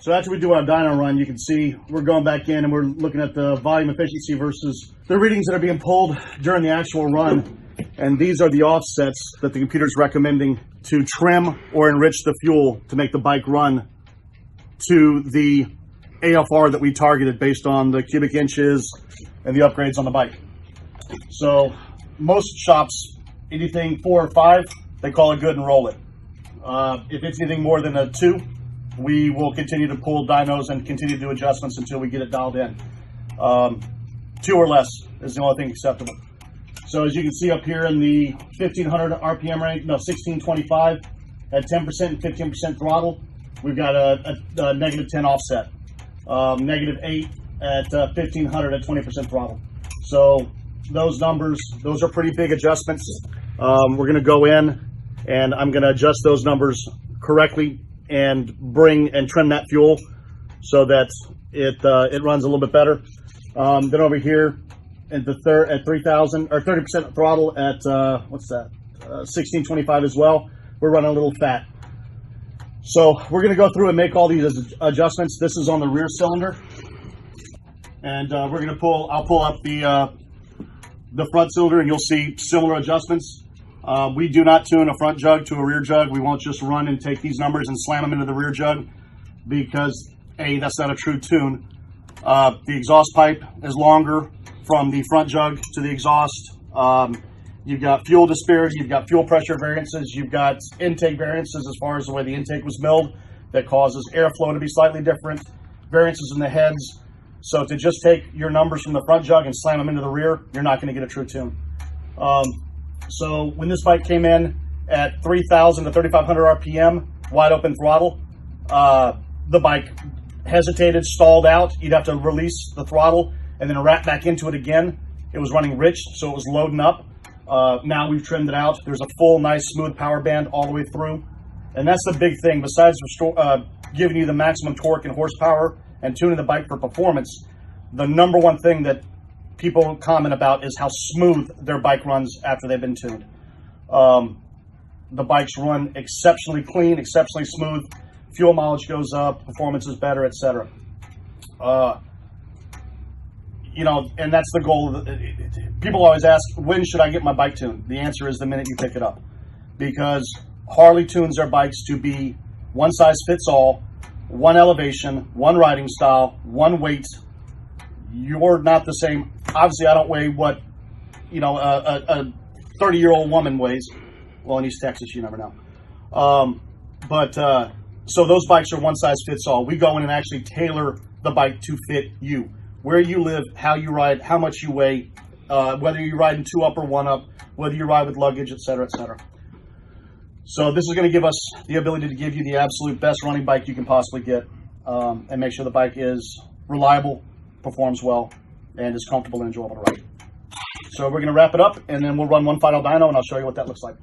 So after we do our dyno run, you can see we're going back in and we're looking at the volume efficiency versus the readings that are being pulled during the actual run. And these are the offsets that the computer is recommending to trim or enrich the fuel to make the bike run to the AFR that we targeted based on the cubic inches and the upgrades on the bike. So most shops, anything 4 or 5, they call it good and roll it. If it's anything more than a 2, we will continue to pull dynos and continue to do adjustments until we get it dialed in. 2 or less is the only thing acceptable. So as you can see up here in the 1500 RPM range, no, 1625 at 10% and 15% throttle, we've got a -10 offset. -8 at 1500 at 20% throttle. So those numbers, those are pretty big adjustments. We're going to go in and I'm going to adjust those numbers correctly and bring and trim that fuel so that it runs a little bit better. Then over here at the at 3000 or 30% throttle at what's that? 1625 as well. We're running a little fat. So we're going to go through and make all these adjustments. This is on the rear cylinder, and we're going to pull. I'll pull up the front cylinder, and you'll see similar adjustments. We do not tune a front jug to a rear jug. We won't just run and take these numbers and slam them into the rear jug because A, that's not a true tune. The exhaust pipe is longer from the front jug to the exhaust. You've got fuel disparity, you've got fuel pressure variances, you've got intake variances as far as the way the intake was milled that causes airflow to be slightly different, variances in the heads. So to just take your numbers from the front jug and slam them into the rear, you're not going to get a true tune. So when this bike came in at 3,000 to 3,500 RPM, wide open throttle, the bike hesitated, stalled out. You'd have to release the throttle and then wrap back into it again. It was running rich, so it was loading up. Now we've trimmed it out. There's a full, nice, smooth power band all the way through. And that's the big thing. Besides giving you the maximum torque and horsepower and tuning the bike for performance, the number one thing that people comment about is how smooth their bike runs after they've been tuned. The bikes run exceptionally clean, exceptionally smooth. Fuel mileage goes up, performance is better, etc. You know, and that's the goal. People always ask, when should I get my bike tuned? The answer is the minute you pick it up, because Harley tunes their bikes to be one size fits all, one elevation, one riding style, one weight. You're not the same. Obviously, I don't weigh what, you know, a 30-year-old woman weighs. Well, in East Texas, you never know. So those bikes are one size fits all. We go in and actually tailor the bike to fit you, where you live, how you ride, how much you weigh, whether you ride in 2 up or 1 up, whether you ride with luggage, etc., etc. So this is going to give us the ability to give you the absolute best running bike you can possibly get, and make sure the bike is reliable, performs well, and is comfortable and enjoyable to ride. So we're going to wrap it up, and then we'll run one final dyno, and I'll show you what that looks like.